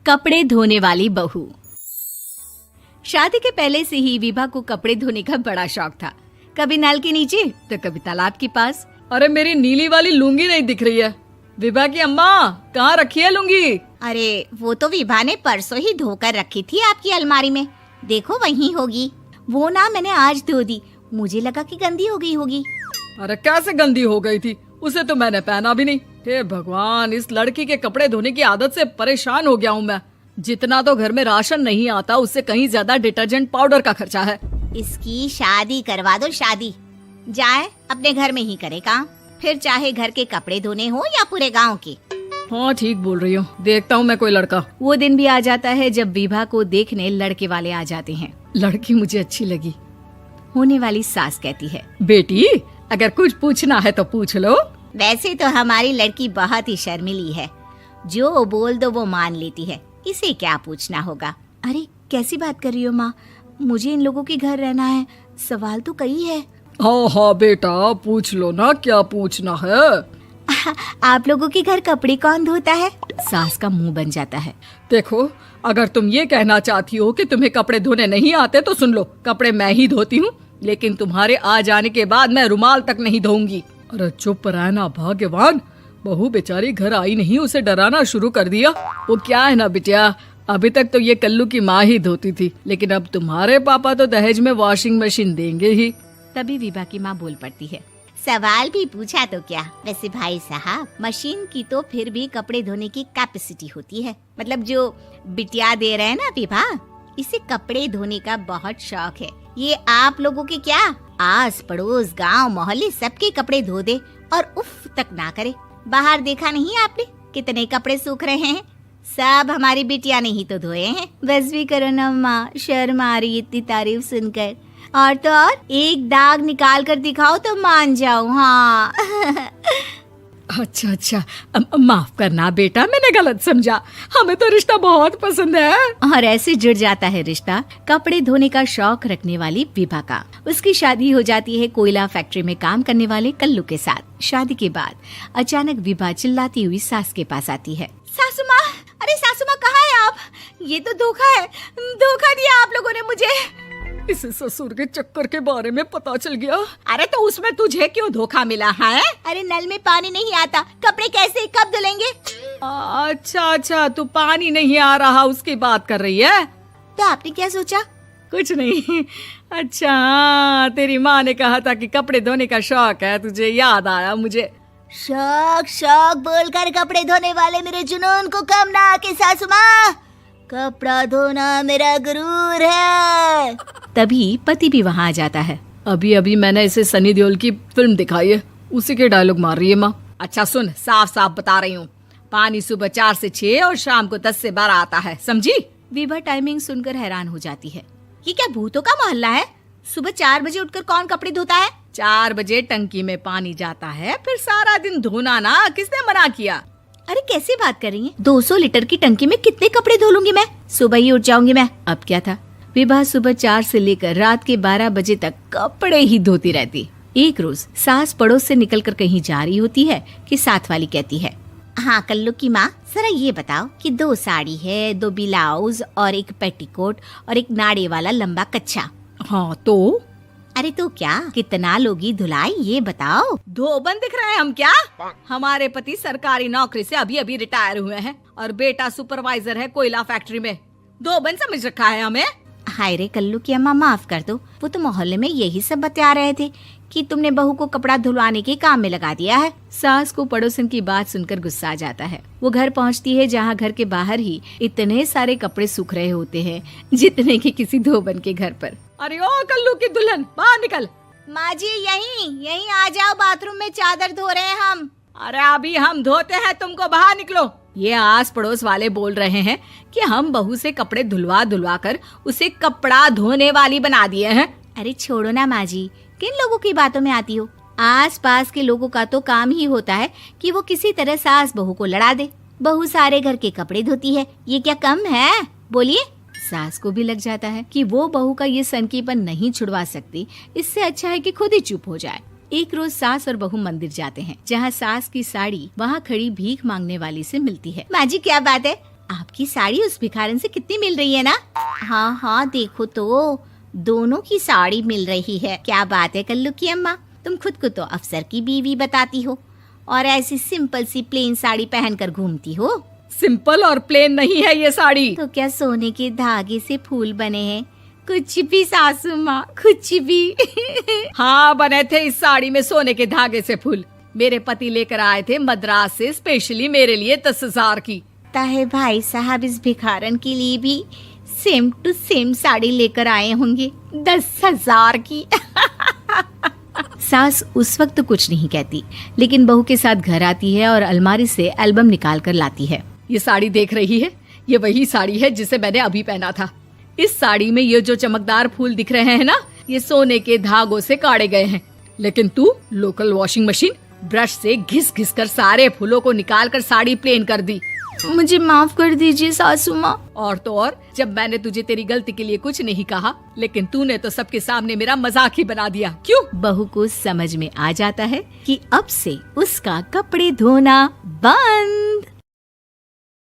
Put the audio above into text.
कपड़े धोने वाली बहू। शादी के पहले से ही विभा को कपड़े धोने का बड़ा शौक था। कभी नल के नीचे तो कभी तालाब के पास। अरे मेरी नीली वाली लुंगी नहीं दिख रही है। विभा की अम्मा, कहाँ रखी है लुंगी? अरे वो तो विभा ने परसों ही धोकर रखी थी आपकी अलमारी में, देखो वहीं होगी। वो ना मैंने आज धो दी, मुझे लगा कि गंदी हो गई होगी। अरे कैसे गंदी हो गई थी? उसे तो मैंने पहना भी नहीं। हे भगवान, इस लड़की के कपड़े धोने की आदत से परेशान हो गया हूँ मैं। जितना तो घर में राशन नहीं आता, उससे कहीं ज्यादा डिटर्जेंट पाउडर का खर्चा है। इसकी शादी करवा दो, शादी जाए अपने घर में ही करे काम, फिर चाहे घर के कपड़े धोने हो या पूरे गांव के। हाँ ठीक बोल रही हो, देखता हूँ मैं कोई लड़का। वो दिन भी आ जाता है जब विभा को देखने लड़के वाले आ जाते हैं। लड़की मुझे अच्छी लगी। होने वाली सास कहती है, बेटी अगर कुछ पूछना है तो पूछ लो। वैसे तो हमारी लड़की बहुत ही शर्मीली है, जो बोल दो वो मान लेती है, इसे क्या पूछना होगा। अरे कैसी बात कर रही हो माँ, मुझे इन लोगों के घर रहना है, सवाल तो कई है। हाँ हाँ बेटा, पूछ लो ना, क्या पूछना है। आप लोगों के घर कपड़े कौन धोता है? सास का मुंह बन जाता है। देखो, अगर तुम ये कहना चाहती हो कि तुम्हें कपड़े धोने नहीं आते तो सुन लो, कपड़े मैं ही धोती हूँ, लेकिन तुम्हारे आ जाने के बाद मैं रुमाल तक नहीं धोऊंगी। अरे चुप रहना भाग्यवान, बहू बेचारी घर आई नहीं, उसे डराना शुरू कर दिया। वो क्या है ना बिटिया, अभी तक तो ये कल्लू की माँ ही धोती थी, लेकिन अब तुम्हारे पापा तो दहेज में वॉशिंग मशीन देंगे ही। तभी विभा की माँ बोल पड़ती है, सवाल भी पूछा तो क्या। वैसे भाई साहब, मशीन की तो फिर भी कपड़े धोने की कैपेसिटी होती है। मतलब जो बिटिया दे रहे हैं ना विभा, इसे कपड़े धोने का बहुत शौक है। ये आप लोगों के क्या, आस पड़ोस गांव मोहल्ले सबके कपड़े धो दे और उफ तक ना करे। बाहर देखा नहीं आपने कितने कपड़े सूख रहे हैं? सब हमारी बिटिया ने ही तो धोए हैं। बस भी करो ना माँ, शर्म आ रही इतनी तारीफ सुनकर। और तो और एक दाग निकाल कर दिखाओ तो मान जाओ। हाँ अच्छा अच्छा, माफ करना बेटा, मैंने गलत समझा। हमें तो रिश्ता बहुत पसंद है। और ऐसे जुड़ जाता है रिश्ता कपड़े धोने का शौक रखने वाली विभा का। उसकी शादी हो जाती है कोयला फैक्ट्री में काम करने वाले कल्लू के साथ। शादी के बाद अचानक विभा चिल्लाती हुई सास के पास आती है। सासू माँ, अरे सासू माँ कहाँ है आप? ये तो धोखा है, धोखा दिया आप लोगों ने मुझे। इसे ससुर के चक्कर के बारे में पता चल गया। अरे तो उसमें तुझे क्यों धोखा मिला है? अरे नल में पानी नहीं आता, कपड़े कैसे कब धुलेंगे? अच्छा अच्छा, तू पानी नहीं आ रहा उसकी बात कर रही है। तो आपने क्या सोचा? कुछ नहीं। अच्छा, तेरी माँ ने कहा था कि कपड़े धोने का शौक है तुझे, याद आया मुझे। शौक शौक बोलकर कपड़े धोने वाले मेरे जुनून को कम ना आके सासू माँ, कपड़ा धोना मेरा गुरूर है। तभी पति भी वहाँ आ जाता है। अभी अभी मैंने इसे सनी देओल की फिल्म दिखाई है, उसी के डायलॉग मार रही है माँ। अच्छा सुन, साफ साफ बता रही हूँ, पानी सुबह 4 से 6 और शाम को 10 से 12 आता है, समझी? विभा टाइमिंग सुनकर हैरान हो जाती है। ये क्या भूतों का मोहल्ला है? सुबह 4 बजे उठकर कौन कपड़े धोता है? 4 बजे टंकी में पानी जाता है, फिर सारा दिन धोना ना, किसने मना किया? अरे कैसी बात कर रही हैं? 200 लीटर की टंकी में कितने कपड़े धो लूंगी मैं? सुबह ही उठ जाऊंगी मैं। अब क्या था, विभा सुबह 4 से लेकर रात के 12 बजे तक कपड़े ही धोती रहती। एक रोज सास पड़ोस से निकलकर कहीं जा रही होती है कि साथ वाली कहती है, हाँ कल्लू की माँ, जरा ये बताओ कि 2 साड़ी है, 2 ब्लाउज और एक पेटीकोट और एक नाड़े वाला लंबा कच्छा। हाँ तो? अरे तो क्या, कितना लोगी धुलाई ये बताओ। धोबन दिख रहे हैं हम क्या? हमारे पति सरकारी नौकरी से अभी अभी रिटायर हुए हैं और बेटा सुपरवाइजर है कोयला फैक्ट्री में। धोबन समझ रखा है हमें। हाय रे कल्लू की अम्मा, माफ कर दो, वो तो मोहल्ले में यही सब बता रहे थे कि तुमने बहू को कपड़ा धुलवाने के काम में लगा दिया है। सास को पड़ोसन की बात सुनकर गुस्सा आ जाता है। वो घर पहुंचती है जहां घर के बाहर ही इतने सारे कपड़े सूख रहे होते हैं जितने कि किसी धोबन के घर पर। अरे ओ कल्लू की दुल्हन, बाहर निकल। माँ जी यहीं आ जाओ, बाथरूम में चादर धो रहे हैं हम। अरे अभी हम धोते हैं, तुमको बाहर निकलो। ये आस पड़ोस वाले बोल रहे हैं कि हम बहू से कपड़े धुलवा धुलवा कर उसे कपड़ा धोने वाली बना दिए हैं। अरे छोड़ो ना माँ जी, किन लोगों की बातों में आती हो? आस पास के लोगों का तो काम ही होता है कि वो किसी तरह सास बहू को लड़ा दे। बहू सारे घर के कपड़े धोती है, ये क्या कम है? बोलिए। सास को भी लग जाता है कि वो बहू का ये सनकीपन नहीं छुड़वा सकती, इससे अच्छा है कि खुद ही चुप हो जाए। एक रोज सास और बहू मंदिर जाते हैं, जहाँ सास की साड़ी वहाँ खड़ी भीख मांगने वाली से मिलती है। माँ जी क्या बात है, आपकी साड़ी उस भिखारन से कितनी मिल रही है ना? हाँ हाँ देखो तो, दोनों की साड़ी मिल रही है। क्या बात है कल्लू की अम्मा, तुम खुद को तो अफसर की बीवी बताती हो और ऐसी सिंपल सी प्लेन साड़ी पहनकर घूमती हो। सिंपल और प्लेन नहीं है ये साड़ी। तो क्या सोने के धागे से फूल बने हैं? कुछ भी सासू माँ, कुछ भी। हाँ, बने थे इस साड़ी में सोने के धागे से फूल। मेरे पति लेकर आए थे मद्रास से स्पेशली मेरे लिए 10,000 की। ताहे भाई साहब इस भिखारन के लिए भी सेम टू सेम साड़ी लेकर आए होंगे 10,000 की। सास उस वक्त तो कुछ नहीं कहती, लेकिन बहू के साथ घर आती है और अलमारी से एल्बम निकाल कर लाती है। ये साड़ी देख रही है, ये वही साड़ी है जिसे मैंने अभी पहना था। इस साड़ी में ये जो चमकदार फूल दिख रहे हैं ना, ये सोने के धागों से काढ़े गए हैं। लेकिन तू लोकल वॉशिंग मशीन ब्रश से घिस घिस कर सारे फूलों को निकाल कर साड़ी प्लेन कर दी। मुझे माफ कर दीजिए सासू माँ। और तो और, जब मैंने तुझे तेरी गलती के लिए कुछ नहीं कहा, लेकिन तूने तो सबके सामने मेरा मजाक ही बना दिया। क्यों? बहू को समझ में आ जाता है कि अब से उसका कपड़े धोना बंद।